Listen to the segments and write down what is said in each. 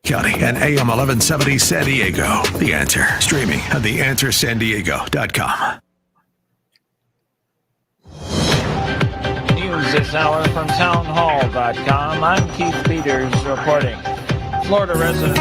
County and AM 1170 San Diego. The Answer. Streaming at theanswersandiego.com. News this hour from townhall.com. I'm Keith Peters reporting. Florida residents.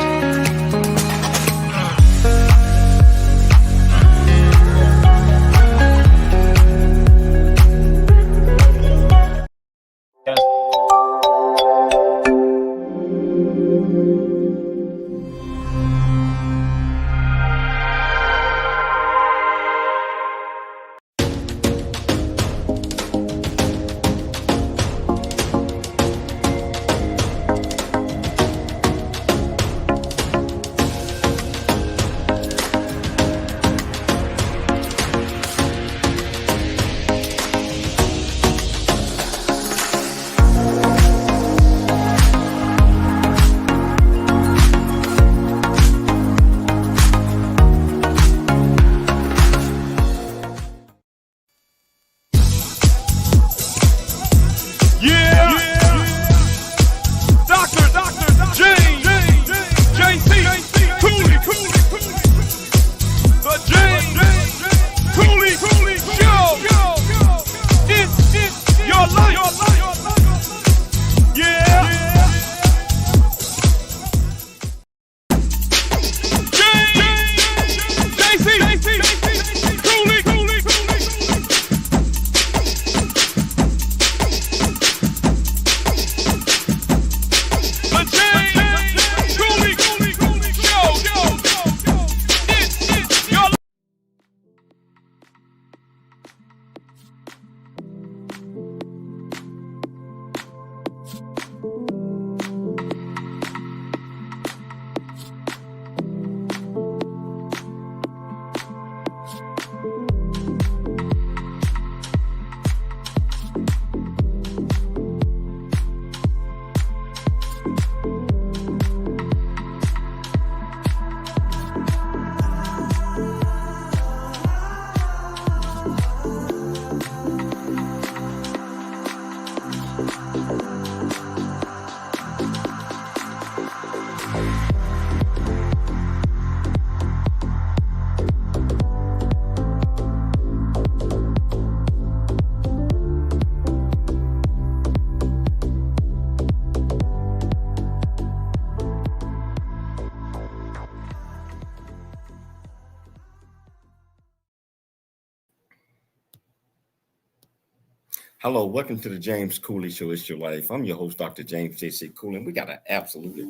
Hello, welcome to the James Cooley Show. It's your life. I'm your host, Dr. James J.C. Cooley, and we got an absolutely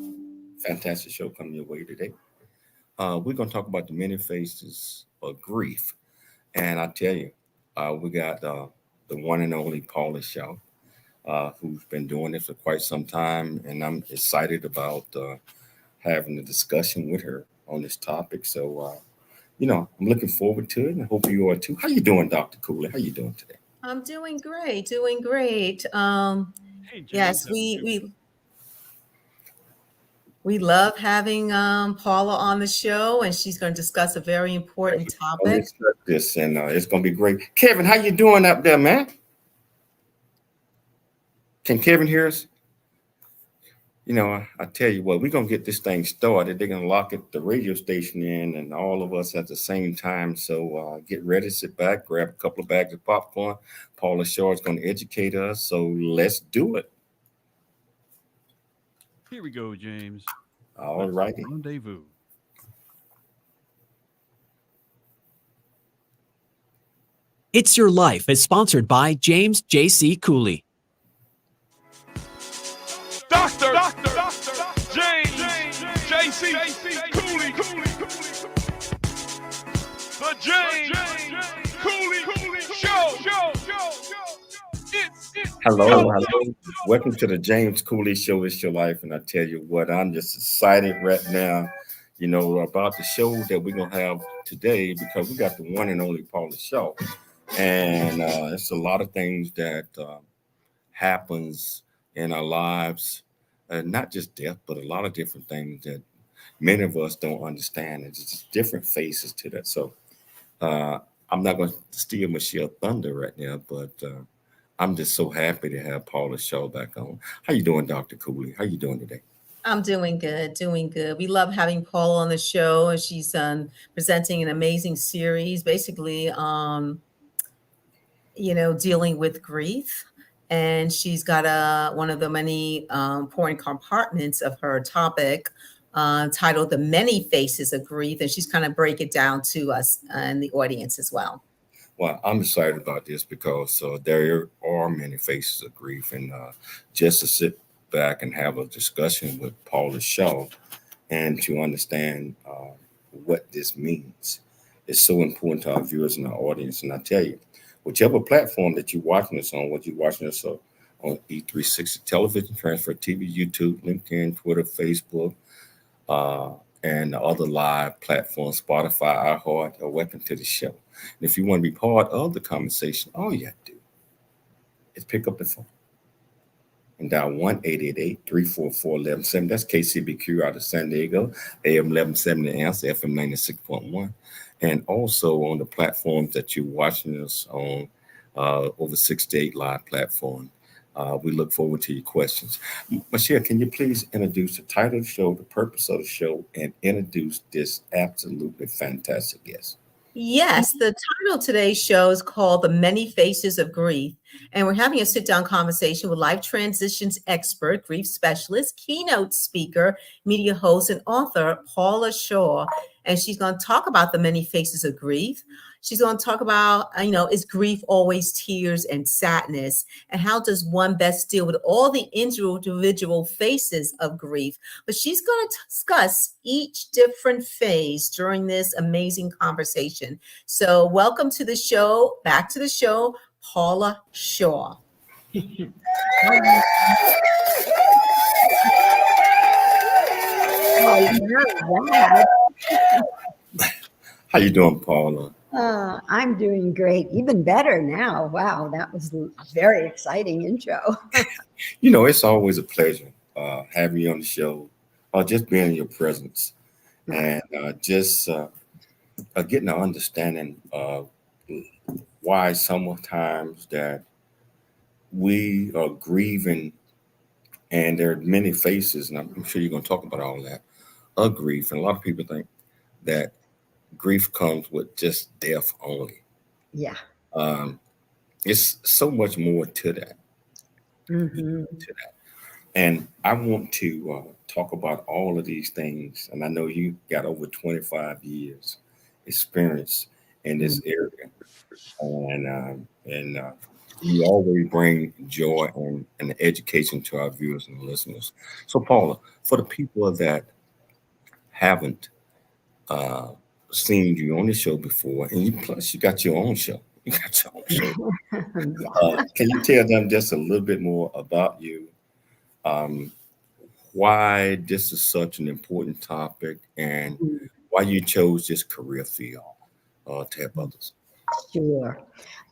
fantastic show coming your way today. We're going to talk about the many faces of grief. And I tell you, we got the one and only Paula Shaw, who's been doing this for quite some time. And I'm excited about having a discussion with her on this topic. So, I'm looking forward to it, and I hope you are too. How you doing, Dr. Cooley? How you doing today? I'm doing great. Yes, we love having Paula on the show, and she's going to discuss a very important topic. This and it's going to be great. Kevin, how you doing up there, man? Can Kevin hear us? I tell you what, we're going to get this thing started. They're going to lock the radio station in and all of us at the same time. So get ready, sit back, grab a couple of bags of popcorn. Paula Shaw is going to educate us. So let's do it. Here we go, James. All right. Rendezvous. It's Your Life is sponsored by James J.C. Cooley. Dr. James J.C. Cooley. The James Cooley Show. Hello. Welcome to the James Cooley Show. It's your life. And I tell you what, I'm just excited right now, about the show that we're going to have today, because we got the one and only Paula Shaw. And it's a lot of things that happens in our lives, not just death, but a lot of different things that many of us don't understand. It's just different faces to that. So I'm not going to steal Michelle Thunder right now, but I'm just so happy to have Paula Shaw back on. How you doing, Dr. Cooley? How you doing today? I'm doing good, doing good. We love having Paula on the show, and she's presenting an amazing series, basically, dealing with grief. And she's got one of the many important compartments of her topic titled "The Many Faces of Grief," and she's kind of break it down to us and the audience as well. Well, I'm excited about this because there are many faces of grief, and just to sit back and have a discussion with Paula Shaw and to understand what this means is so important to our viewers and our audience. And I tell you, whichever platform that you're watching us on, whether you're watching us on E360 television, Transfer TV, YouTube, LinkedIn, Twitter, Facebook, and the other live platforms, Spotify, iHeart, are welcome to the show. And if you want to be part of the conversation, all you have to do is pick up the phone and dial 1-888-344-1170. That's KCBQ out of San Diego, AM 1170 The Answer, FM 96.1. And also on the platforms that you're watching us on, over 6 to 8 live platforms. We look forward to your questions. Michelle, can you please introduce the title of the show, the purpose of the show, and introduce this absolutely fantastic guest? Yes, the title of today's show is called "The Many Faces of Grief," and we're having a sit-down conversation with life transitions expert, grief specialist, keynote speaker, media host, and author Paula Shaw. And she's going to talk about the many faces of grief. She's going to talk about, is grief always tears and sadness? And how does one best deal with all the individual faces of grief? But she's going to discuss each different phase during this amazing conversation. So welcome to the show, back to the show, Paula Shaw. How you doing, Paula? I'm doing great. Even better now. Wow, that was a very exciting intro. It's always a pleasure having you on the show, or just being in your presence, and just getting an understanding of why sometimes that we are grieving, and there are many faces, and I'm sure you're going to talk about all that, of grief. And a lot of people think that grief comes with just death only. Yeah. It's so much more to that. Mm-hmm. And I want to talk about all of these things. And I know you got over 25 years experience in this area. And you always bring joy and education to our viewers and listeners. So, Paula, for the people that haven't seen you on the show before, and plus you got your own show. You got your own show. Can you tell them just a little bit more about you? Why this is such an important topic, and why you chose this career field to help others? Sure.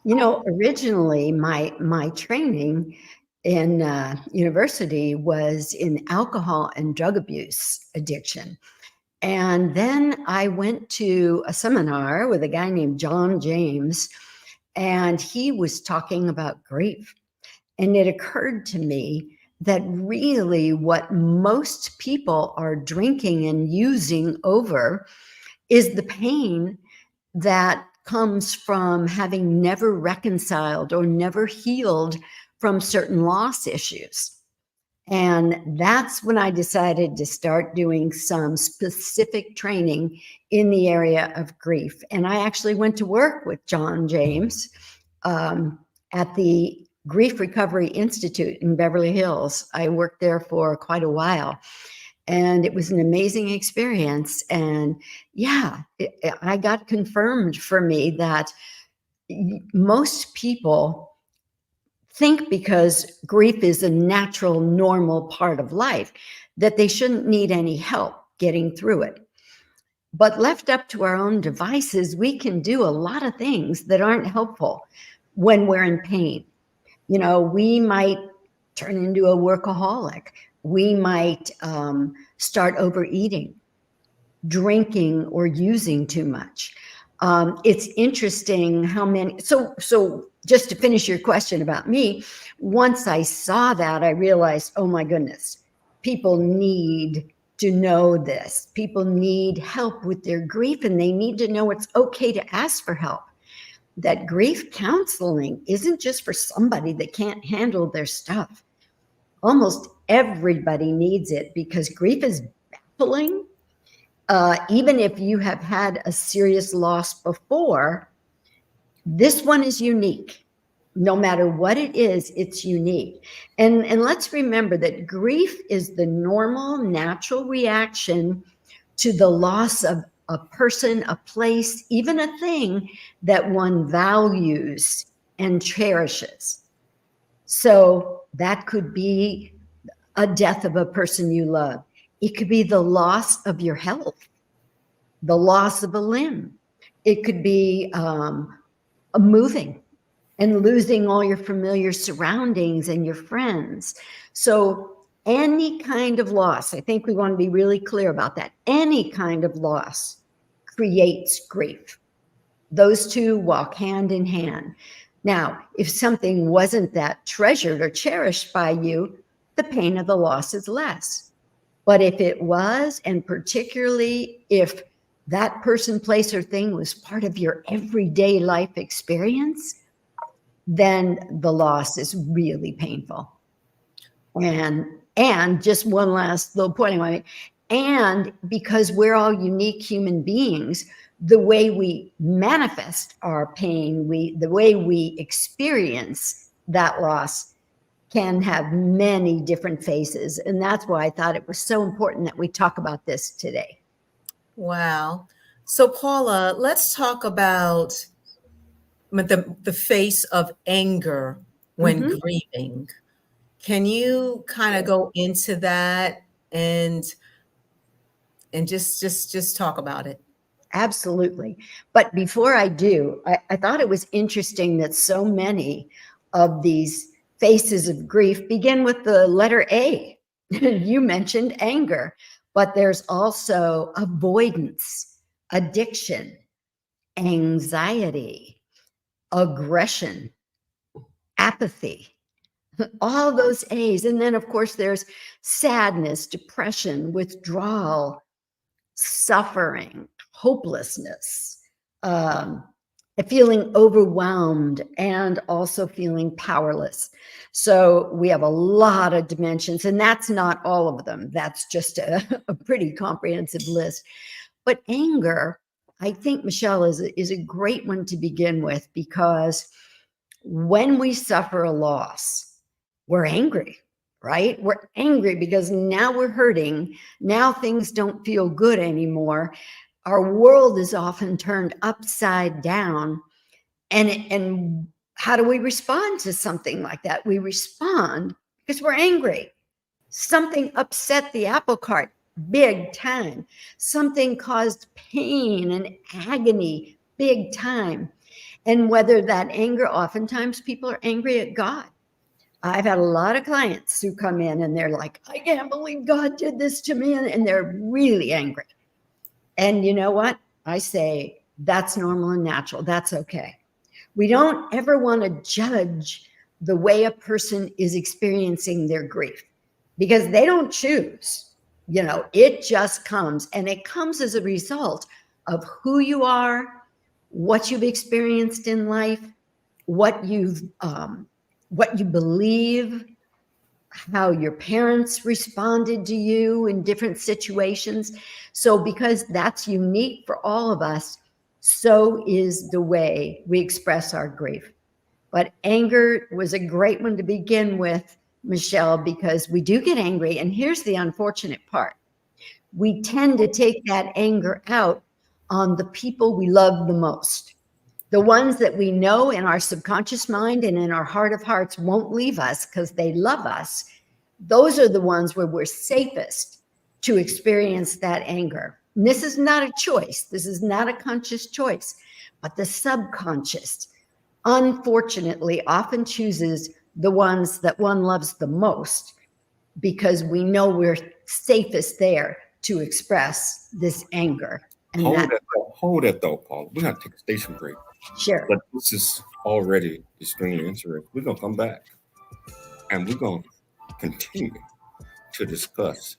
Originally my training in university was in alcohol and drug abuse addiction. And then I went to a seminar with a guy named John James, and he was talking about grief. And it occurred to me that really what most people are drinking and using over is the pain that comes from having never reconciled or never healed from certain loss issues. And that's when I decided to start doing some specific training in the area of grief. And I actually went to work with John James at the Grief Recovery Institute in Beverly Hills. I worked there for quite a while, and it was an amazing experience. And I got confirmed for me that most people think, because grief is a natural, normal part of life, that they shouldn't need any help getting through it. But left up to our own devices, we can do a lot of things that aren't helpful when we're in pain. We might turn into a workaholic. We might start overeating, drinking, or using too much. It's interesting how many, so just to finish your question about me, once I saw that, I realized, oh my goodness, people need to know this. People need help with their grief, and they need to know it's okay to ask for help. That grief counseling isn't just for somebody that can't handle their stuff. Almost everybody needs it because grief is baffling. Even if you have had a serious loss before, this one is unique. No matter what it is, it's unique. And let's remember that grief is the normal, natural reaction to the loss of a person, a place, even a thing that one values and cherishes. So that could be a death of a person you love. It could be the loss of your health, the loss of a limb. It could be moving and losing all your familiar surroundings and your friends. So any kind of loss, I think we want to be really clear about that. Any kind of loss creates grief. Those two walk hand in hand. Now, if something wasn't that treasured or cherished by you, the pain of the loss is less. But if it was, and particularly if that person, place, or thing was part of your everyday life experience, then the loss is really painful. And just one last little point I want to make, and because we're all unique human beings, the way we manifest our pain, the way we experience that loss can have many different faces. And that's why I thought it was so important that we talk about this today. Wow. So Paula, let's talk about the face of anger when grieving. Can you kind of go into that and just talk about it? Absolutely. But before I do, I thought it was interesting that so many of these faces of grief begin with the letter A. You mentioned anger, but there's also avoidance, addiction, anxiety, aggression, apathy, all those A's. And then, of course, there's sadness, depression, withdrawal, suffering, hopelessness, feeling overwhelmed, and also feeling powerless. So we have a lot of dimensions, and that's not all of them. That's just a pretty comprehensive list. But anger, I think, Michelle, is a great one to begin with, because when we suffer a loss, we're angry, right? We're angry because now we're hurting. Now things don't feel good anymore. Our world is often turned upside down. And how do we respond to something like that? We respond because we're angry. Something upset the apple cart big time. Something caused pain and agony big time. And whether that anger, oftentimes people are angry at God. I've had a lot of clients who come in and they're like, I can't believe God did this to me. And they're really angry. And you know what? I say, that's normal and natural. That's okay. We don't ever want to judge the way a person is experiencing their grief, because they don't choose. You know, it just comes, and it comes as a result of who you are, what you've experienced in life, what you believe, how your parents responded to you in different situations. So because that's unique for all of us, so is the way we express our grief. But anger was a great one to begin with, Michelle, because we do get angry. And here's the unfortunate part. We tend to take that anger out on the people we love the most. The ones that we know in our subconscious mind and in our heart of hearts won't leave us because they love us. Those are the ones where we're safest to experience that anger. And this is not a choice. This is not a conscious choice, but the subconscious, unfortunately, often chooses the ones that one loves the most, because we know we're safest there to express this anger. And Hold that though, Paul. We're gonna take a station break. Sure. But this is already extremely interesting. We're gonna come back and we're gonna continue to discuss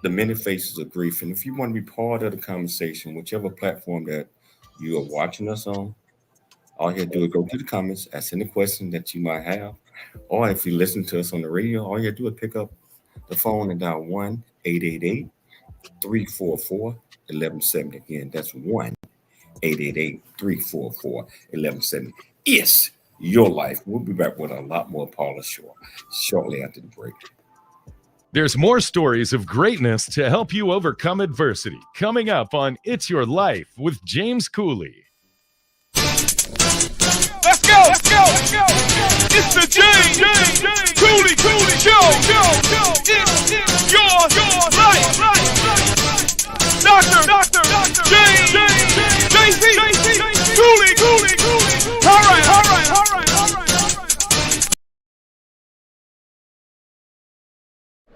the many faces of grief. And if you want to be part of the conversation, whichever platform that you are watching us on, all you have to do is go to the comments, ask any question that you might have. Or if you listen to us on the radio, all you have to do is pick up the phone and dial 1-888-344-1170. Again, that's 1-888-344-1170. It's your life. We'll be back with a lot more Paula Shaw shortly after the break. There's more stories of greatness to help you overcome adversity coming up on It's Your Life with James Cooley. Let's go. It's the James Cooley Show. It's your life. Dr. James JC Cooley. All right.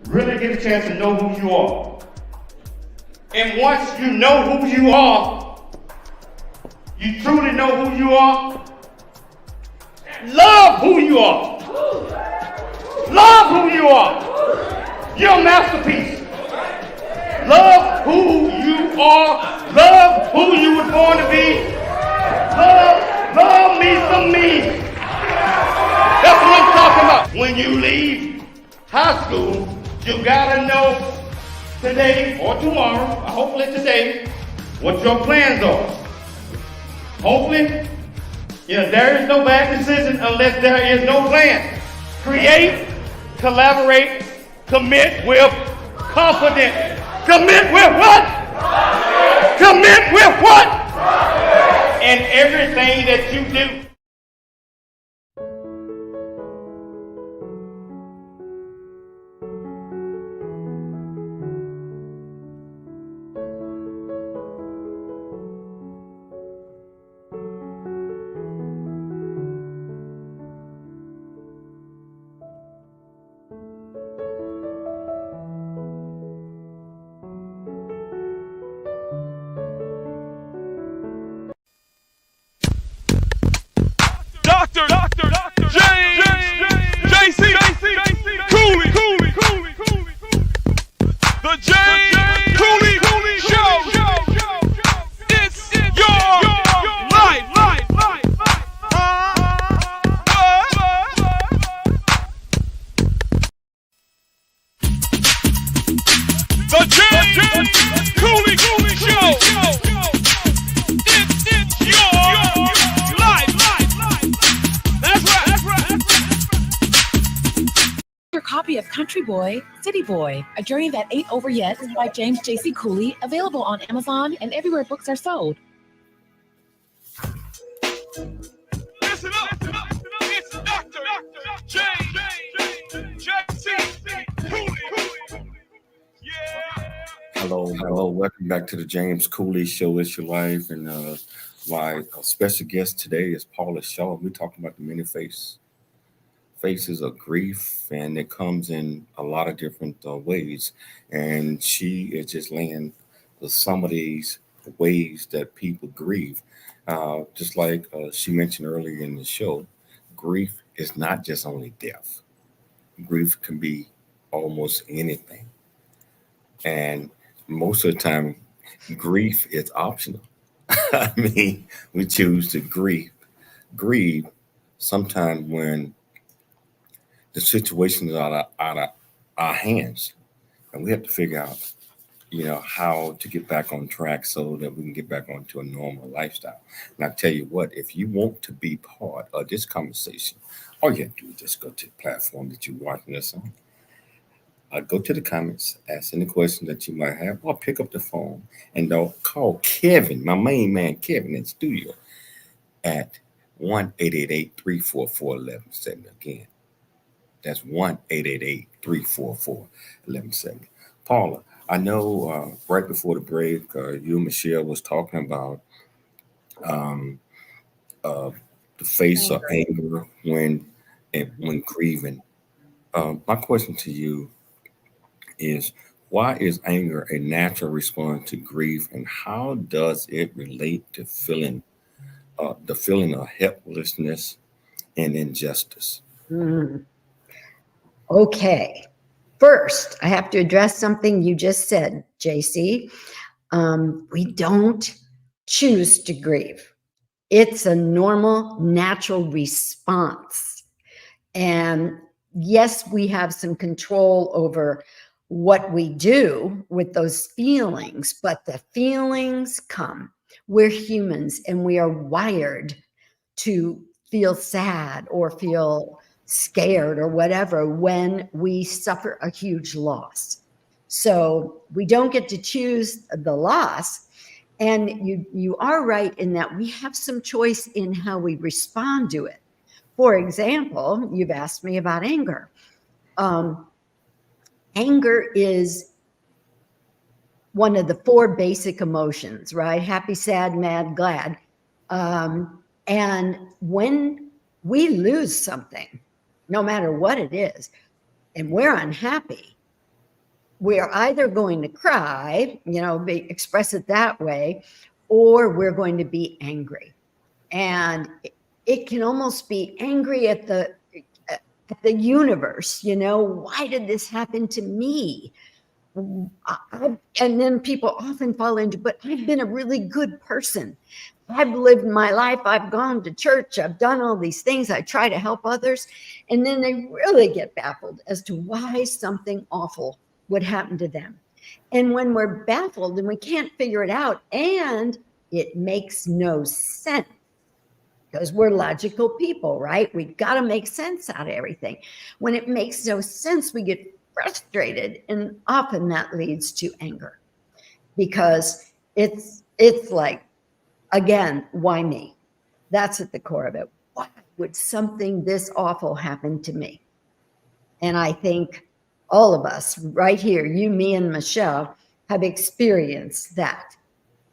Really get a chance to know who you are. And once you know who you are, you truly know who you are, love who you are. Love who you are. You're a masterpiece. Love who you are. Love who you were born to be. Love me some me. That's what I'm talking about. When you leave high school, you gotta know today or tomorrow, hopefully today, what your plans are. Hopefully, there is no bad decision unless there is no plan. Create, collaborate, commit with confidence. Commit with what? Commit with what? And everything that you do. Dr. James JC Cooley. The James Cooley Show. It's your life. The James Cooley Show. It's your life. That's right. Your copy of Country Boy, City Boy, A Journey That Ain't Over Yet by James J.C. Cooley, available on Amazon and everywhere books are sold. Listen up. It's Dr. James J.C. Cooley. Yeah. Hello. Welcome back to the James Cooley Show. It's Your Life. And my special guest today is Paula Shaw. We're talking about the many faces of grief, and it comes in a lot of different ways. And she is just laying some of these ways that people grieve. Just like she mentioned earlier in the show, grief is not just only death. Grief can be almost anything. And most of the time, grief is optional. I mean, we choose to grieve sometimes when the situation is out of our hands, and we have to figure out, how to get back on track so that we can get back onto a normal lifestyle. And I tell you what, if you want to be part of this conversation, all you have to do is just go to the platform that you're watching us on. Go to the comments, ask any question that you might have, or pick up the phone and call Kevin, my main man, Kevin, in studio at 1-888-344-1170. Again, that's 1-888-344-1170. Paula, I know right before the break, you and Michelle was talking about the face of anger when grieving. My question to you is, why is anger a natural response to grief, and how does it relate to the feeling of helplessness and injustice? Okay. first, I have to address something you just said, JC. We don't choose to grieve. It's a normal, natural response. And yes, we have some control over what we do with those feelings, but the feelings come. We're humans and we are wired to feel sad or feel scared or whatever when we suffer a huge loss. So we don't get to choose the loss. And you are right in that we have some choice in how we respond to it. For example, you've asked me about anger. Anger is one of the 4 basic emotions, right? Happy, sad, mad, glad. And when we lose something, no matter what it is, and we're unhappy, we are either going to cry, express it that way, or we're going to be angry. And it can almost be angry at the universe, why did this happen to me? And then people often fall into, but I've been a really good person. I've lived my life. I've gone to church. I've done all these things. I try to help others. And then they really get baffled as to why something awful would happen to them. And when we're baffled and we can't figure it out, and it makes no sense, because we're logical people, right? We've got to make sense out of everything. When it makes no sense, we get frustrated, and often that leads to anger, because it's like, again, why me? That's at the core of it. Why would something this awful happen to me? And I think all of us right here, you, me, and Michelle, have experienced that.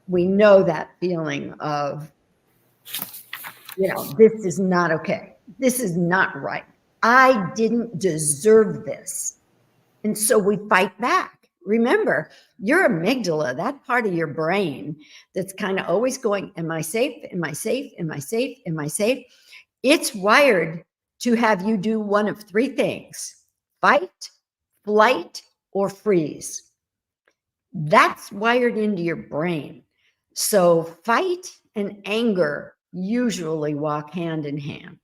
We know that feeling of, this is not okay. This is not right. I didn't deserve this. And so we fight back. Remember, your amygdala, that part of your brain that's kind of always going, am I safe? Am I safe? Am I safe? Am I safe? It's wired to have you do one of 3 things: fight, flight, or freeze. That's wired into your brain. So fight and anger usually walk hand in hand.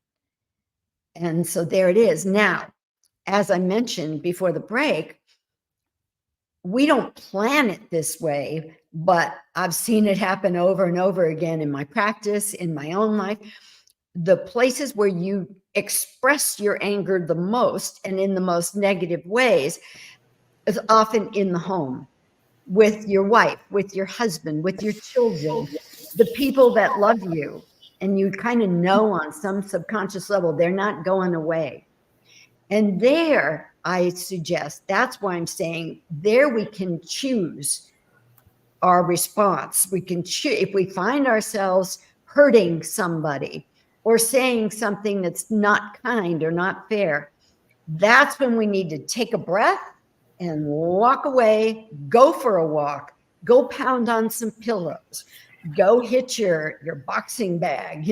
And so there it is. Now, as I mentioned before the break, we don't plan it this way, but I've seen it happen over and over again in my practice, in my own life. The places where you express your anger the most and in the most negative ways is often in the home, with your wife, with your husband, with your children, the people that love you. And you kind of know on some subconscious level, they're not going away. And there, I suggest, that's why I'm saying there we can choose our response. We can choose, if we find ourselves hurting somebody or saying something that's not kind or not fair, that's when we need to take a breath and walk away, go for a walk, go pound on some pillows, go hit your boxing bag,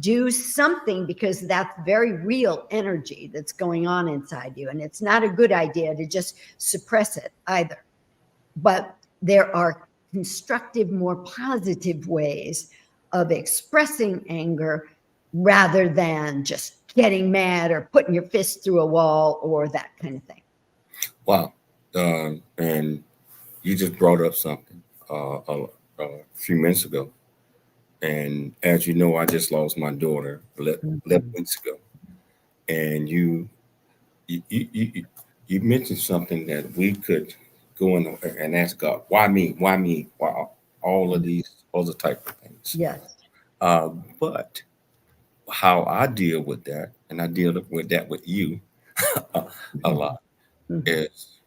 do something, because that's very real energy that's going on inside you. And it's not a good idea to just suppress it either. But there are constructive, more positive ways of expressing anger rather than just getting mad or putting your fist through a wall or that kind of thing. Wow. And you just brought up something a few minutes ago. And as you know, I just lost my daughter 11 weeks ago. And you mentioned something that we could go in and ask God, why me? Why me? Why all of these other type of things? Yes. But how I deal with that, and I deal with that with you a lot, is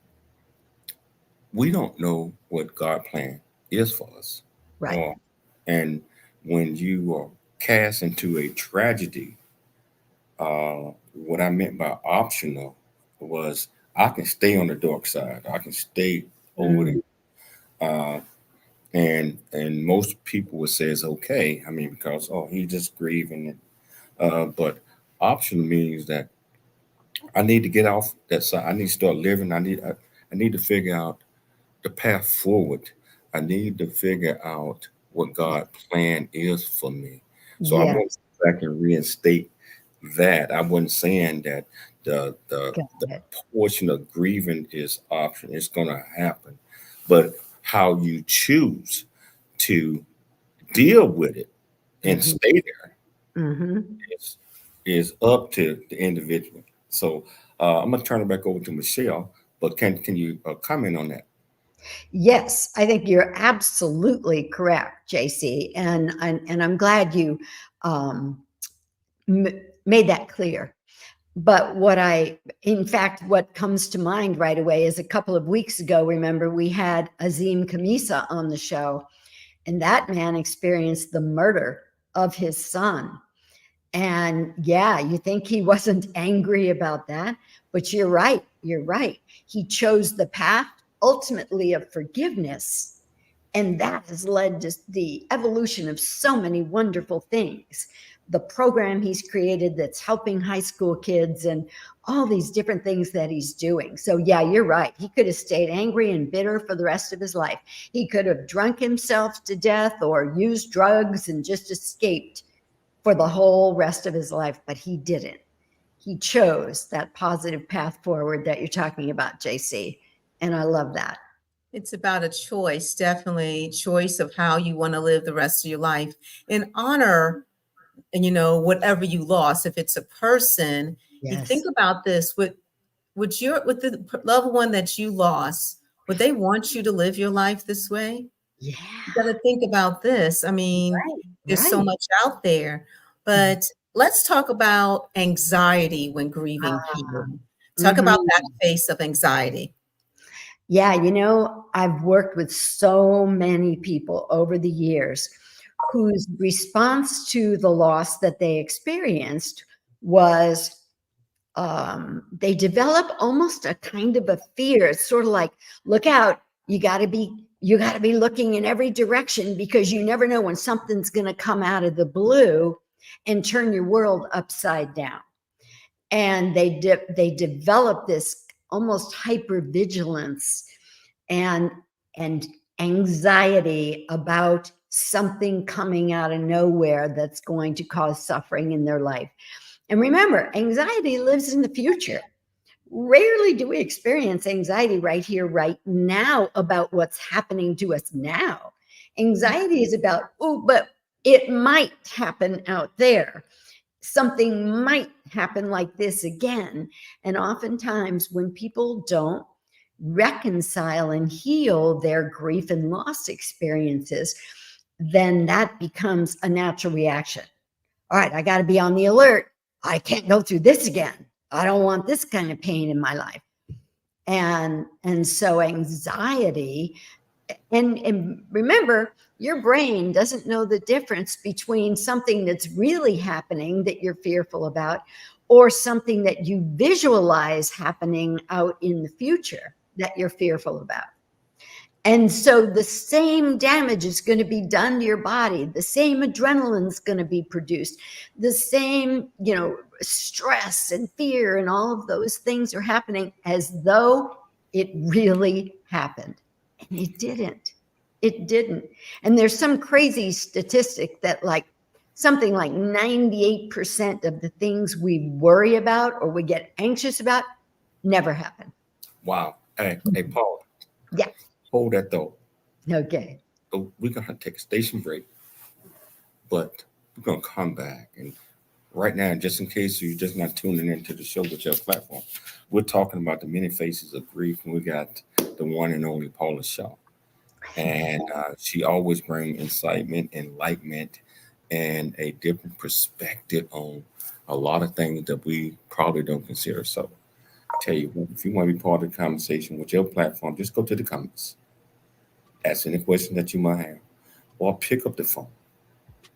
we don't know what God's plan is for us. Right. And when you are cast into a tragedy, what I meant by optional was I can stay on the dark side. I can stay over there. And most people would say it's okay. I mean, because, he's just grieving. But optional means that I need to get off that side. I need to start living. I need to figure out the path forward. I need to figure out what God's plan is for me. So I Yeah. want to go back and reinstate that. I wasn't saying that the Got it. portion of grieving is option. It's going to happen, but how you choose to deal with it and stay there Mhm. is up to the individual. So I'm gonna turn it back over to Michelle. But can you comment on that? Yes, I think you're absolutely correct, JC, and I'm glad you um, made that clear. But in fact, what comes to mind right away is a couple of weeks ago, remember, we had Azim Kamisa on the show, and that man experienced the murder of his son. And yeah, you think he wasn't angry about that, but you're right. You're right. He chose the path ultimately of forgiveness. And that has led to the evolution of so many wonderful things. The program he's created that's helping high school kids and all these different things that he's doing. So yeah, you're right. He could have stayed angry and bitter for the rest of his life. He could have drunk himself to death or used drugs and just escaped for the whole rest of his life, but he didn't. He chose that positive path forward that you're talking about, JC. And I love that. It's about a choice, definitely choice of how you want to live the rest of your life and honor, and whatever you lost. If it's a person, you Yes. think about this with the loved one that you lost. Would they want you to live your life this way? Yeah. You got to think about this. I mean, there's so Right. much out there, but let's talk about anxiety when grieving people. Talk about that face of anxiety. Yeah, I've worked with so many people over the years whose response to the loss that they experienced was they develop almost a kind of a fear. It's sort of like, look out, you got to be looking in every direction because you never know when something's going to come out of the blue and turn your world upside down. And they develop this almost hypervigilance and anxiety about something coming out of nowhere that's going to cause suffering in their life. And remember, anxiety lives in the future. Rarely do we experience anxiety right here, right now about what's happening to us now. Anxiety is about, oh, but it might happen out there. Something might happen like this again. And oftentimes when people don't reconcile and heal their grief and loss experiences, then that becomes a natural reaction. All right, I got to be on the alert. I can't go through this again. I don't want this kind of pain in my life. And so anxiety, and remember, your brain doesn't know the difference between something that's really happening that you're fearful about or something that you visualize happening out in the future that you're fearful about. And so the same damage is going to be done to your body. The same adrenaline is going to be produced. The same, stress and fear and all of those things are happening as though it really happened. And it didn't. It didn't. And there's some crazy statistic that something like 98% of the things we worry about or we get anxious about never happen. Wow. Hey, Paula. Yeah. Hold that thought. Okay. So we're going to take a station break, but we're going to come back. And right now, just in case you're just not tuning into the show with your platform, we're talking about the many faces of grief. And we got the one and only Paula Shaw. And she always brings incitement, enlightenment, and a different perspective on a lot of things that we probably don't consider. So I tell you what, if you want to be part of the conversation with your platform, just go to the comments. Ask any question that you might have, or pick up the phone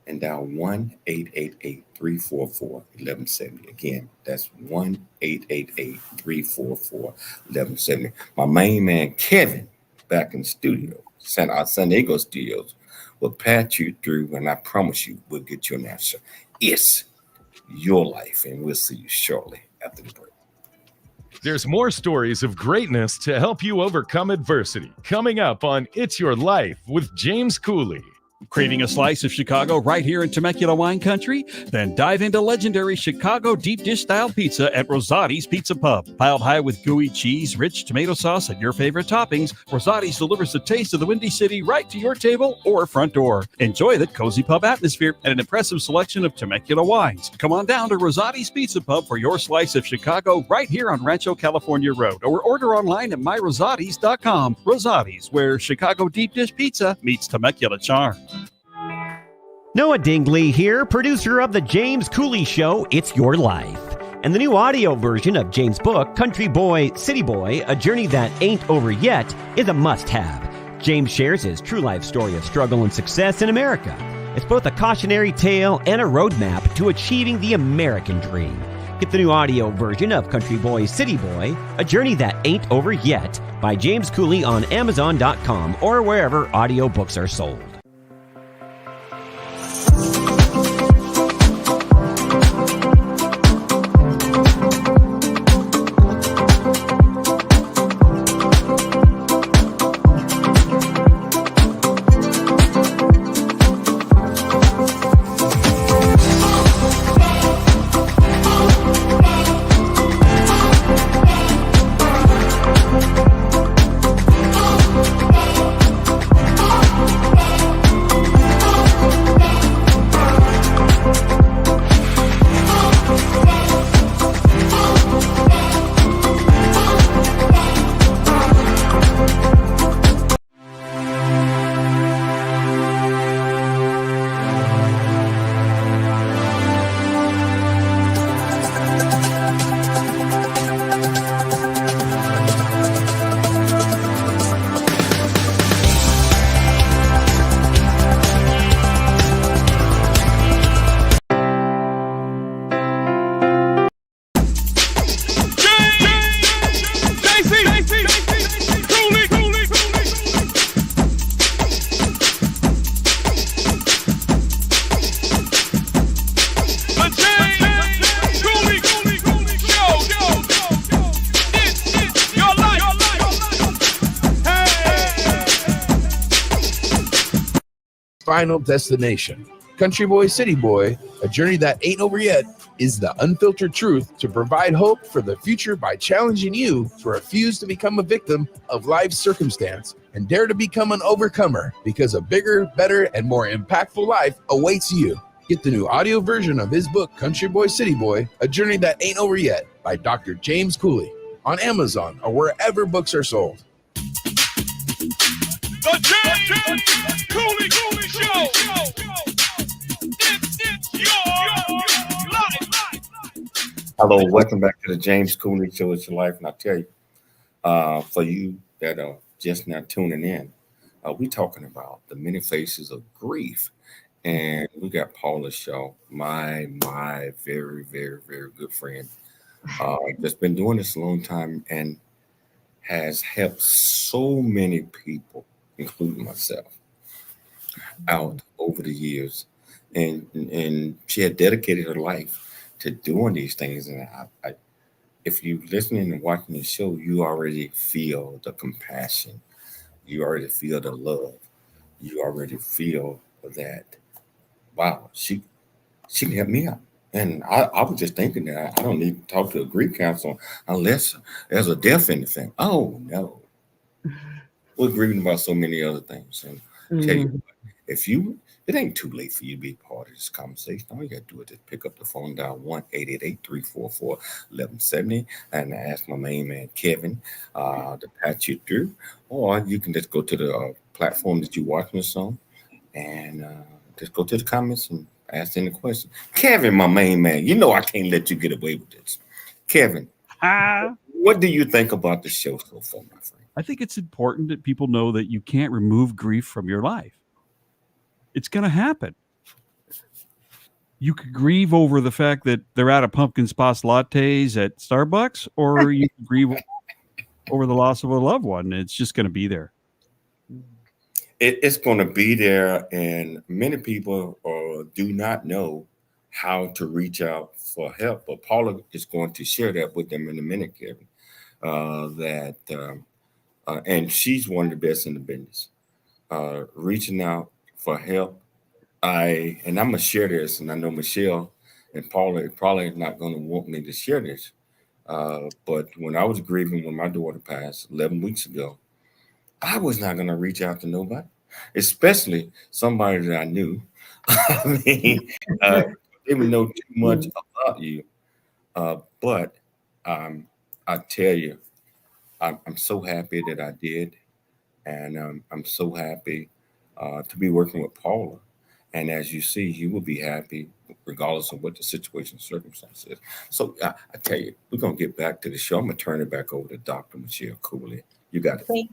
and dial 1-888-344-1170. Again, that's 1-888-344-1170. My main man, Kevin, back in the studio, San Diego studios, will patch you through, and I promise you, we'll get you an answer. It's your life, and we'll see you shortly after the break. There's more stories of greatness to help you overcome adversity. Coming up on It's Your Life with James Cooley. Craving a slice of Chicago right here in Temecula wine country? Then dive into legendary Chicago deep dish style pizza at Rosati's Pizza Pub. Piled high with gooey cheese, rich tomato sauce, and your favorite toppings, Rosati's delivers the taste of the Windy City right to your table or front door. Enjoy the cozy pub atmosphere and an impressive selection of Temecula wines. Come on down to Rosati's Pizza Pub for your slice of Chicago right here on Rancho California Road, or order online at myrosatis.com. Rosati's, where Chicago deep dish pizza meets Temecula charm. Noah Dingley here, producer of The James Cooley Show, It's Your Life. And the new audio version of James' book, Country Boy, City Boy, A Journey That Ain't Over Yet, is a must-have. James shares his true life story of struggle and success in America. It's both a cautionary tale and a roadmap to achieving the American dream. Get the new audio version of Country Boy, City Boy, A Journey That Ain't Over Yet by James Cooley on Amazon.com or wherever audiobooks are sold. Final destination. Country Boy, City Boy, A Journey That Ain't Over Yet, is the unfiltered truth to provide hope for the future by challenging you to refuse to become a victim of life's circumstance and dare to become an overcomer, because a bigger, better, and more impactful life awaits you. Get the new audio version of his book, Country Boy, City Boy, A Journey That Ain't Over Yet by Dr. James Cooley on Amazon or wherever books are sold. The James Cooley Show. It's your life. Hello, welcome back to the James Cooley Show. It's Your Life. And I tell you, for you that are just now tuning in, we're talking about the many faces of grief. And we got Paula Shaw, my very, very, very good friend, that's been doing this a long time and has helped so many people, including myself, out over the years. And she had dedicated her life to doing these things. And if you're listening and watching the show, you already feel the compassion. You already feel the love. You already feel that, wow, she can help me out. And I was just thinking that I don't need to talk to a grief counselor unless there's a death in the thing. Oh, no. We're grieving about so many other things. And tell you what, it ain't too late for you to be part of this conversation. All you got to do is just pick up the phone, dial 1-888-344-1170, and ask my main man, Kevin, to patch you through. Or you can just go to the platform that you're watching this on and just go to the comments and ask any question. Kevin, my main man, you know I can't let you get away with this. Kevin, what do you think about the show so far, my friend? I think it's important that people know that you can't remove grief from your life. It's going to happen. You could grieve over the fact that they're out of pumpkin spice lattes at Starbucks, or you can grieve over the loss of a loved one. It's just going to be there. It's going to be there, and many people do not know how to reach out for help. But Paula is going to share that with them in a minute, Kevin. and she's one of the best in the business. Reaching out for help. I'm gonna share this, and I know Michelle and Paula are probably not gonna want me to share this. But when I was grieving when my daughter passed 11 weeks ago, I was not gonna reach out to nobody, especially somebody that I knew. I mean, they would know too much about you. But I tell you, I'm so happy that I did, and I'm so happy to be working with Paula. And as you see, you will be happy regardless of what the situation circumstance is. So I tell you, we're gonna get back to the show. I'm gonna turn it back over to Dr. Michelle Cooley. You got it.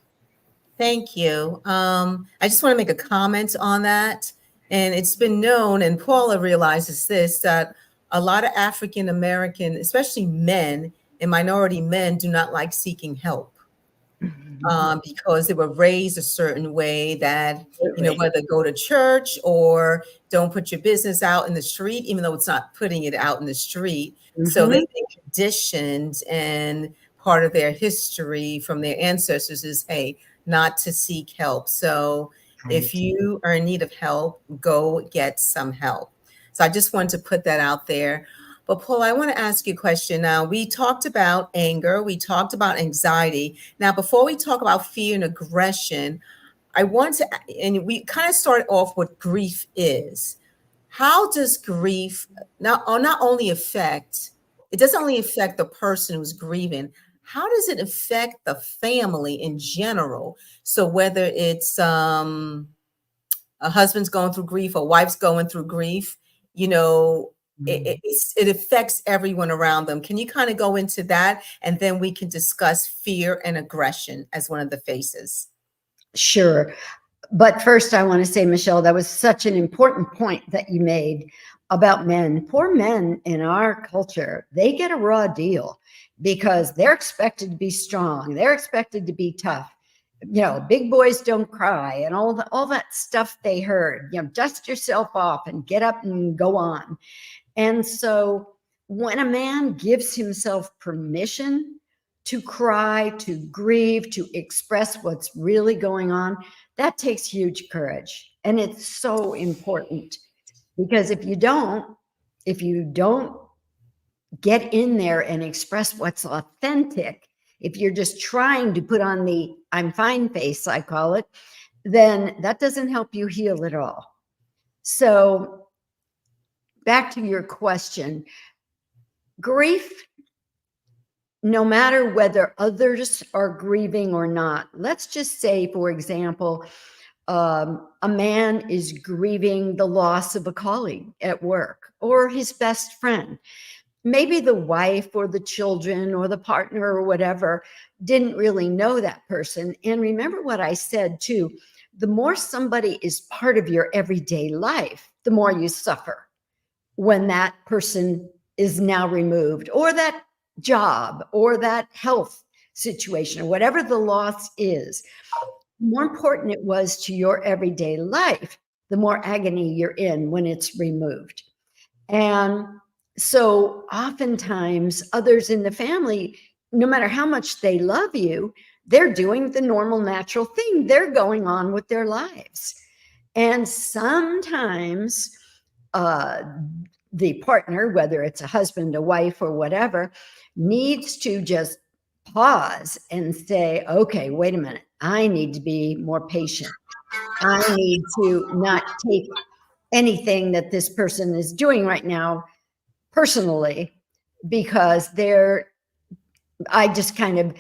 Thank you. I just want to make a comment on that. And it's been known, and Paula realizes this, that a lot of African American, especially men and minority men, do not like seeking help. Because they were raised a certain way that, whether go to church or don't put your business out in the street, even though it's not putting it out in the street. So they've been conditioned, and part of their history from their ancestors is, hey, not to seek help. So if you are in need of help, go get some help. So I just wanted to put that out there. But Paul, I want to ask you a question. Now, we talked about anger. We talked about anxiety. Now, before we talk about fear and aggression, I want to, and we kind of started off what grief is. How does grief not only affect, it doesn't only affect the person who's grieving, how does it affect the family in general? So whether it's a husband's going through grief, a wife's going through grief, it affects everyone around them. Can you kind of go into that? And then we can discuss fear and aggression as one of the faces. Sure. But first, I want to say, Michelle, that was such an important point that you made about men. Poor men in our culture, they get a raw deal because they're expected to be strong. They're expected to be tough. Big boys don't cry, and all that stuff they heard, dust yourself off and get up and go on. And so when a man gives himself permission to cry, to grieve, to express what's really going on, that takes huge courage. And it's so important, because if you don't get in there and express what's authentic, if you're just trying to put on the I'm fine face, I call it, then that doesn't help you heal at all. So back to your question, grief, no matter whether others are grieving or not, let's just say, for example, a man is grieving the loss of a colleague at work or his best friend. Maybe the wife or the children or the partner or whatever didn't really know that person. And remember what I said too, the more somebody is part of your everyday life, the more you suffer when that person is now removed, or that job, or that health situation, or whatever the loss is. The more important it was to your everyday life, the more agony you're in when it's removed. And so oftentimes others in the family, no matter how much they love you, they're doing the normal, natural thing. They're going on with their lives. And sometimes the partner, whether it's a husband, a wife, or whatever, needs to just pause and say, okay, wait a minute. I need to be more patient. I need to not take anything that this person is doing right now personally, because I just kind of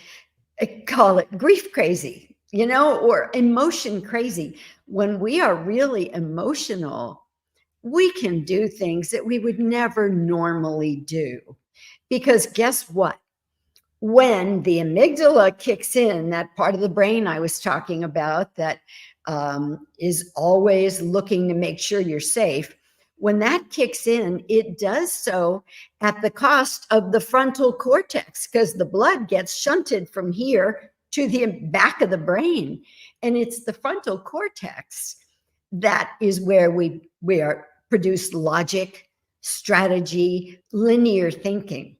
call it grief crazy, or emotion crazy. When we are really emotional, we can do things that we would never normally do. Because guess what? When the amygdala kicks in, that part of the brain I was talking about that is always looking to make sure you're safe, when that kicks in, it does so at the cost of the frontal cortex, because the blood gets shunted from here to the back of the brain. And it's the frontal cortex that is where we produce logic, strategy, linear thinking.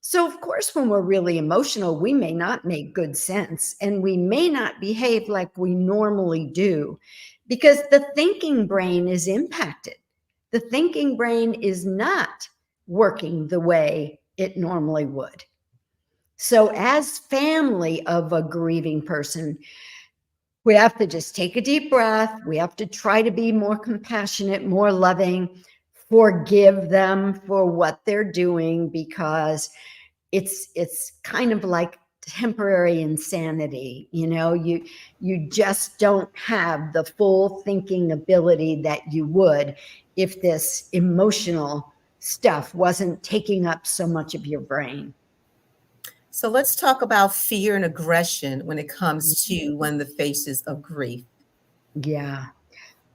So, of course, when we're really emotional, we may not make good sense and we may not behave like we normally do because the thinking brain is impacted. The thinking brain is not working the way it normally would. So, as family of a grieving person, we have to just take a deep breath. We have to try to be more compassionate, more loving, forgive them for what they're doing, because it's kind of like temporary insanity. You just don't have the full thinking ability that you would if this emotional stuff wasn't taking up so much of your brain. So let's talk about fear and aggression when it comes to one of the faces of grief. Yeah.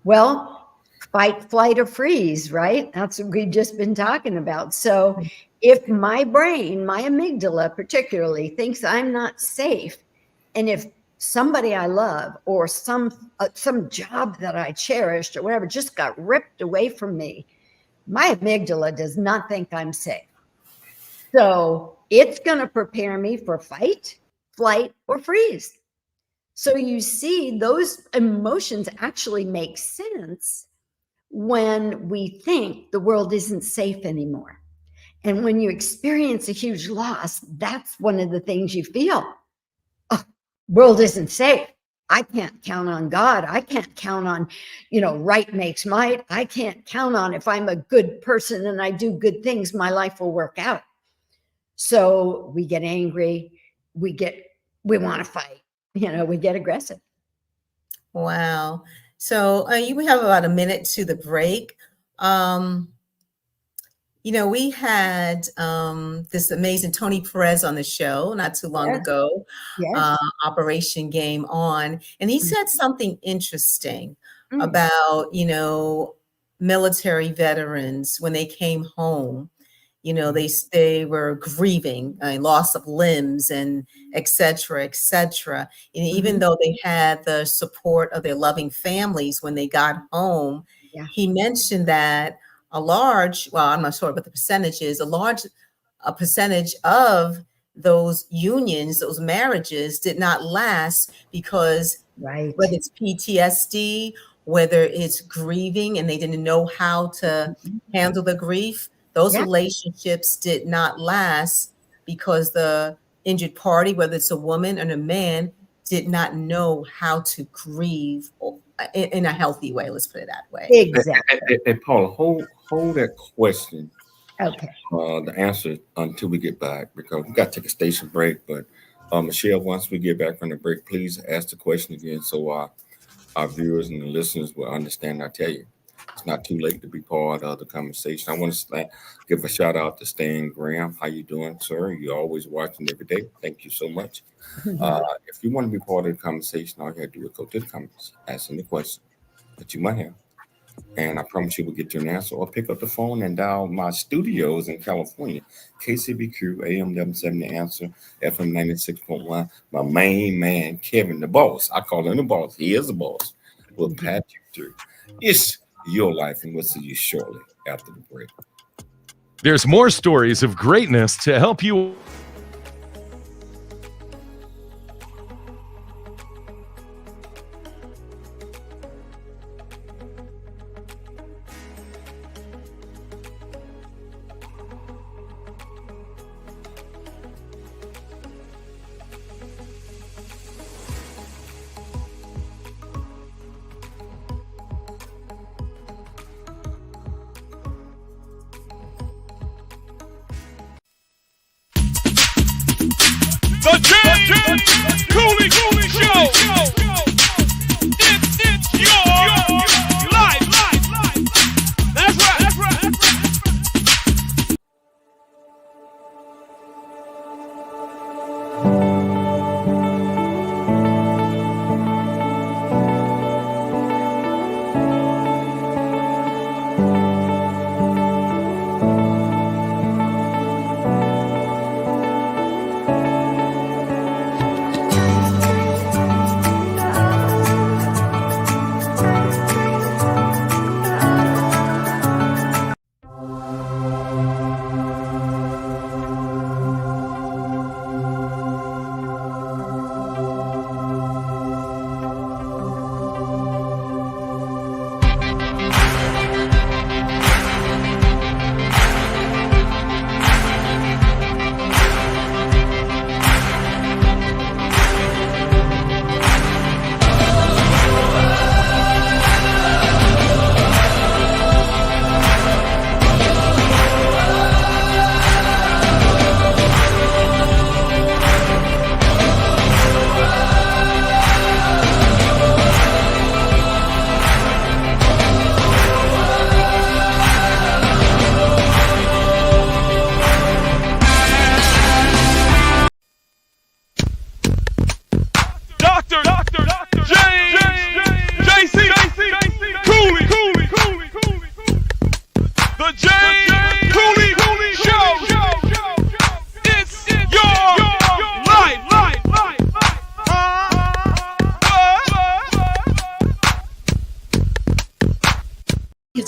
Well, fight, flight, or freeze, right? That's what we've just been talking about. So if my brain, my amygdala particularly, thinks I'm not safe, and if somebody I love or some job that I cherished or whatever just got ripped away from me, my amygdala does not think I'm safe. So it's going to prepare me for fight, flight, or freeze. So you see, those emotions actually make sense when we think the world isn't safe anymore. And when you experience a huge loss, that's one of the things you feel. Oh, world isn't safe. I can't count on God. I can't count on, right makes might. I can't count on if I'm a good person and I do good things, my life will work out. So we get angry. We want to fight. We get aggressive. Wow. So we have about a minute to the break. We had this amazing Tony Perez on the show not too long ago, Operation Game On. And he said something interesting about, military veterans when they came home. They were grieving loss of limbs and et cetera, et cetera. And even though they had the support of their loving families when they got home, he mentioned that I'm not sure what the percentage is, a percentage of those unions, those marriages did not last because whether it's PTSD, whether it's grieving and they didn't know how to handle the grief, those relationships did not last because the injured party, whether it's a woman or a man, did not know how to grieve in a healthy way. Let's put it that way. Exactly. Hey, Paula, hold that question. Okay. The answer until we get back, because we got to take a station break. But Michelle, once we get back from the break, please ask the question again so our viewers and the listeners will understand. I tell you, it's not too late to be part of the conversation. I want to give a shout out to Stan Graham. How you doing, sir? You're always watching every day. Thank you so much. If you want to be part of the conversation, all you have to do is go to the comments, ask any question that you might have. And I promise you we'll get you an answer, or pick up the phone and dial my studios in California, KCBQ, AM 1170 Answer, FM 96.1. My main man, Kevin, the boss. I call him the boss. He is the boss. We'll pat you through. It's your life, and we'll see you shortly after the break. There's more stories of greatness to help you.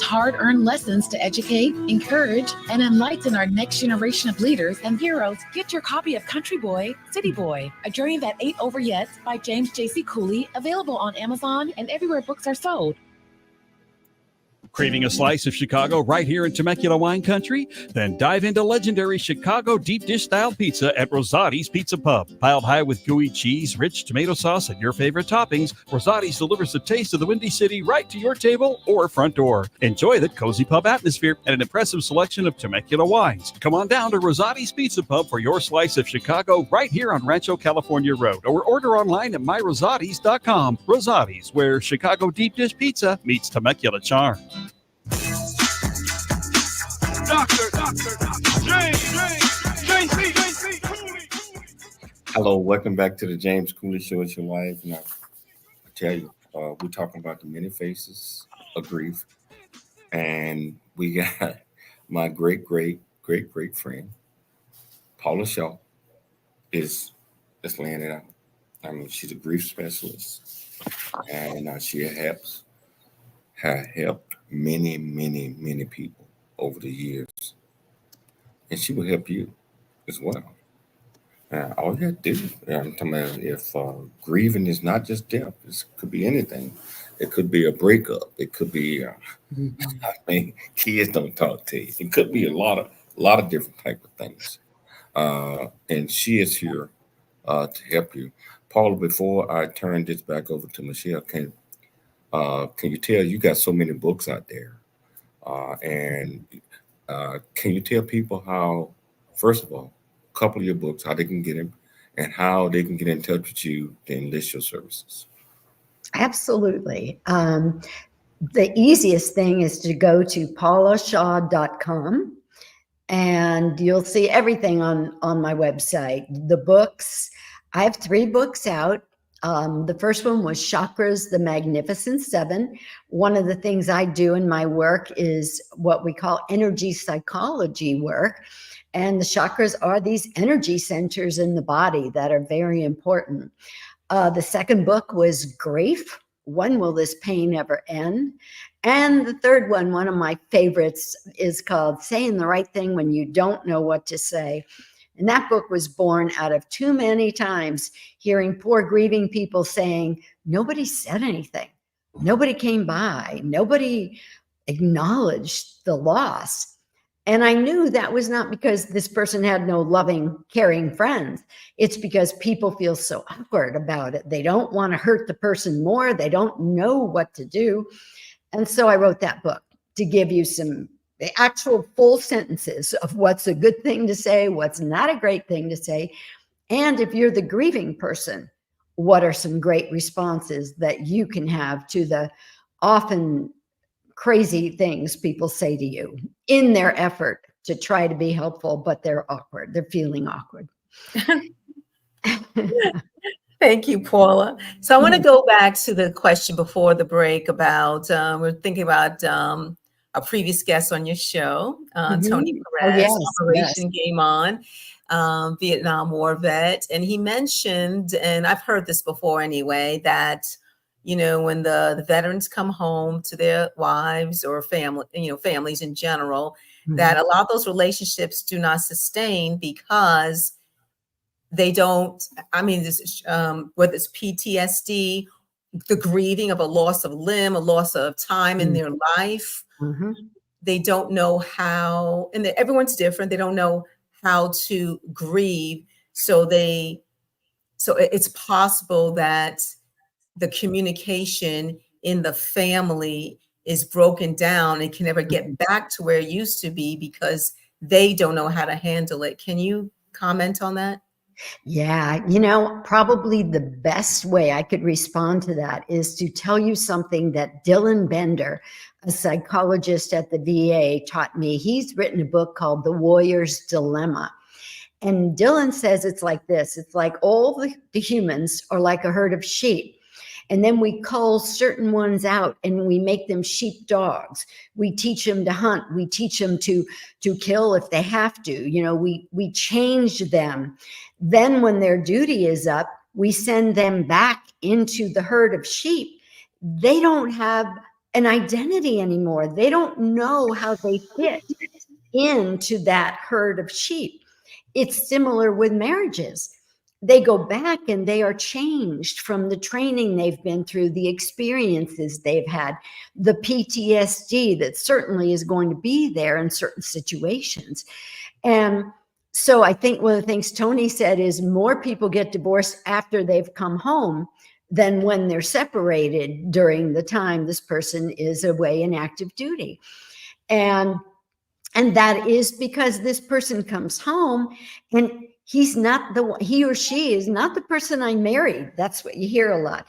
hard-earned lessons to educate, encourage, and enlighten our next generation of leaders and heroes. Get your copy of Country Boy, City Boy, A Journey That Ain't Over Yet by James J.C. Cooley, available on Amazon and everywhere books are sold. Craving a slice of Chicago right here in Temecula wine country? Then dive into legendary Chicago deep dish style pizza at Rosati's Pizza Pub. Piled high with gooey cheese, rich tomato sauce, and your favorite toppings, Rosati's delivers the taste of the Windy City right to your table or front door. Enjoy the cozy pub atmosphere and an impressive selection of Temecula wines. Come on down to Rosati's Pizza Pub for your slice of Chicago right here on Rancho California Road, or order online at myrosatis.com. Rosati's, where Chicago deep dish pizza meets Temecula charm. Dr. James J.C. Cooley. Hello, welcome back to the James Cooley Show. It's your life. Now, I tell you, we're talking about the many faces of grief, and we got my great friend Paula Shaw is laying it out. I mean, she's a grief specialist, and she has helped many people over the years, and she will help you as well. All you have to do, I'm talking about, if grieving is not just death, it could be anything. It could be a breakup. It could be, I mean, kids don't talk to you. It could be a lot of different type of things. And she is here to help you. Paula, before I turn this back over to Michelle, can you tell, you got so many books out there, and can you tell people how, first of all, a couple of your books, how they can get them, and how they can get in touch with you to enlist your services? Absolutely. The easiest thing is to go to paulashaw.com, and you'll see everything on my website. The books, I have 3 books out. The first one was Chakras, the Magnificent 7. One of the things I do in my work is what we call energy psychology work. And the chakras are these energy centers in the body that are very important. The second book was Grief. When Will This Pain Ever End? And the third one of my favorites, is called Saying the Right Thing When You Don't Know What to Say. And that book was born out of too many times hearing poor grieving people saying, nobody said anything. Nobody came by. Nobody acknowledged the loss. And I knew that was not because this person had no loving, caring friends. It's because people feel so awkward about it. They don't want to hurt the person more. They don't know what to do. And so I wrote that book to give you some actual full sentences of what's a good thing to say, what's not a great thing to say. And if you're the grieving person, what are some great responses that you can have to the often crazy things people say to you in their effort to try to be helpful, but they're awkward. They're feeling awkward. Thank you, Paula. So I want to go back to the question before the break about, we're thinking about a previous guest on your show, Tony Perez, Operation Game On, Vietnam War vet. And he mentioned, and I've heard this before anyway, that, you know, when the veterans come home to their wives or family, you know, families in general, that a lot of those relationships do not sustain because they don't, I mean, this, whether it's PTSD, the grieving of a loss of limb, a loss of time in their life, they don't know how, and everyone's different. They don't know how to grieve. So it's possible that the communication in the family is broken down and can never get back to where it used to be because they don't know how to handle it. Can you comment on that? Yeah, you know, probably the best way I could respond to that is to tell you something that Dylan Bender, a psychologist at the VA, taught me. He's written a book called The Warrior's Dilemma. And Dylan says it's like this. It's like all the humans are like a herd of sheep. And then we cull certain ones out and we make them sheep dogs. We teach them to hunt. We teach them to kill if they have to. You know, we change them. Then when their duty is up, we send them back into the herd of sheep. They don't have an identity anymore. They don't know how they fit into that herd of sheep. It's similar with marriages. They go back and they are changed from the training they've been through, the experiences they've had, the PTSD that certainly is going to be there in certain situations. And so I think one of the things Tony said is more people get divorced after they've come home than when they're separated during the time this person is away in active duty. And that is because this person comes home and he or she is not the person I married. That's what you hear a lot.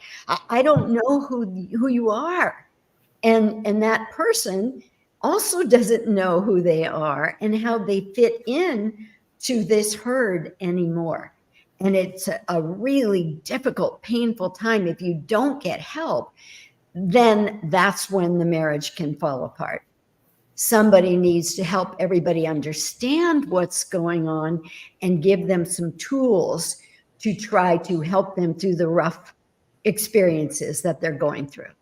I don't know who you are. And that person also doesn't know who they are and how they fit in to this herd anymore. And it's a really difficult, painful time. If you don't get help, then that's when the marriage can fall apart. Somebody needs to help everybody understand what's going on and give them some tools to try to help them through the rough experiences that they're going through.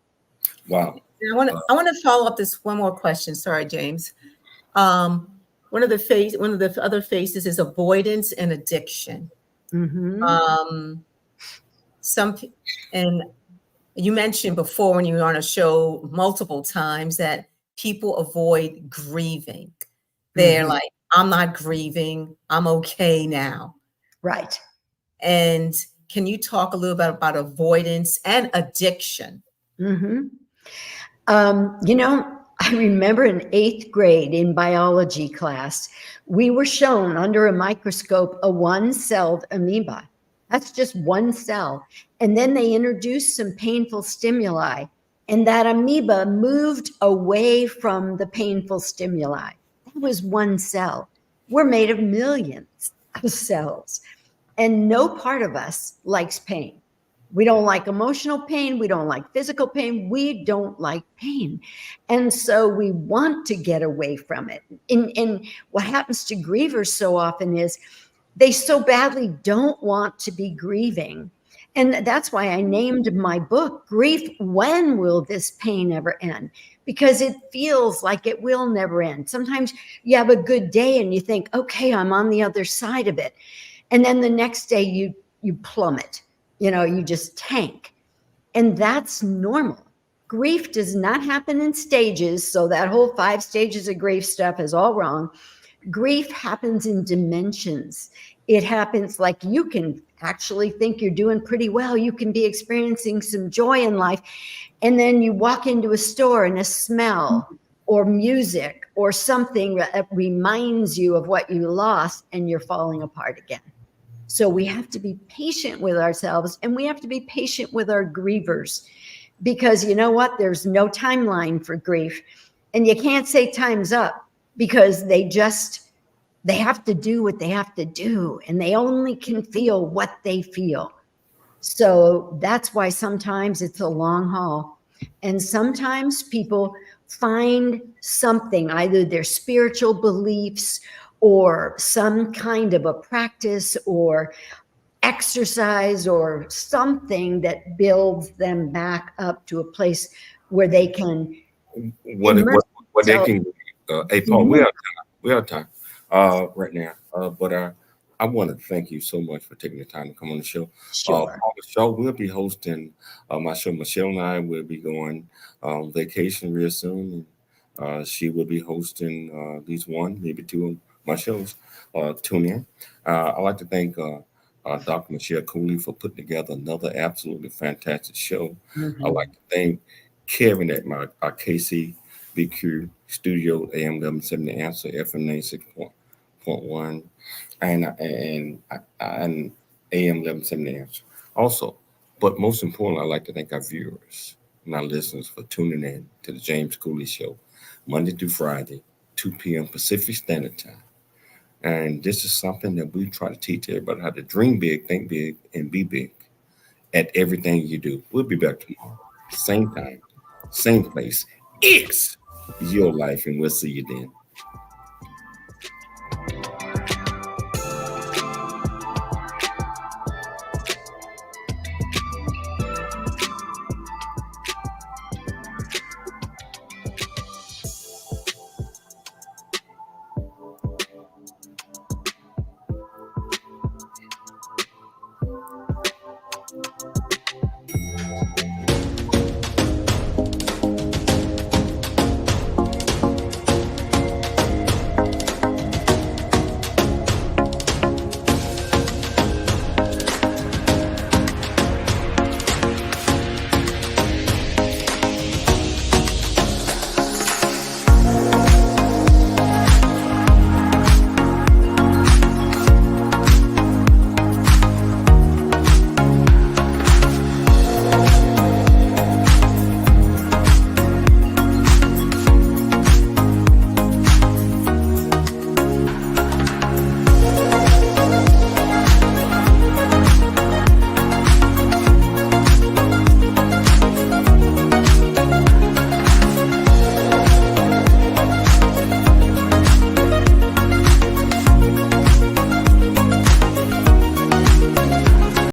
Wow. I want to follow up this one more question. Sorry, James. One of the other faces is avoidance and addiction. Mm-hmm. And you mentioned before when you were on a show multiple times that people avoid grieving. They're Mm-hmm. like, I'm not grieving. I'm okay now. Right. And can you talk a little bit about avoidance and addiction? Mm-hmm. I remember in 8th grade in biology class, we were shown under a microscope a one-celled amoeba. That's just one cell. And then they introduced some painful stimuli, and that amoeba moved away from the painful stimuli. That was one cell. We're made of millions of cells, and no part of us likes pain. We don't like emotional pain. We don't like physical pain. We don't like pain. And so we want to get away from it. And what happens to grievers so often is they so badly don't want to be grieving. And that's why I named my book, Grief, When Will This Pain Ever End? Because it feels like it will never end. Sometimes you have a good day and you think, okay, I'm on the other side of it. And then the next day you plummet. You just tank. And that's normal. Grief does not happen in stages. So that whole 5 stages of grief stuff is all wrong. Grief happens in dimensions. It happens like you can actually think you're doing pretty well. You can be experiencing some joy in life. And then you walk into a store and a smell or music or something that reminds you of what you lost and you're falling apart again. So we have to be patient with ourselves, and we have to be patient with our grievers, because you know what? There's no timeline for grief, and you can't say time's up, because they have to do what they have to do, and they only can feel what they feel. So that's why sometimes it's a long haul, and sometimes people find something, either their spiritual beliefs or some kind of a practice or exercise or something that builds them back up to a place where they can what they can. Hey, Paul, we have time right now, but I want to thank you so much for taking the time to come on the show. Sure. Paula Shaw will be hosting my show. Michelle and I will be going on vacation real soon. She will be hosting at least one, maybe two of my shows. Tune in. I'd like to thank Dr. Michelle Cooley for putting together another absolutely fantastic show. Mm-hmm. I'd like to thank Kevin at my KCBQ studio, AM 1170 Answer, FM 96.1, and AM 1170 Answer. Also, but most importantly, I'd like to thank our viewers and our listeners for tuning in to the James Cooley Show, Monday through Friday, 2 p.m. Pacific Standard Time. And this is something that we try to teach everybody how to dream big, think big, and be big at everything you do. We'll be back tomorrow. Same time, same place. It's your life, and we'll see you then.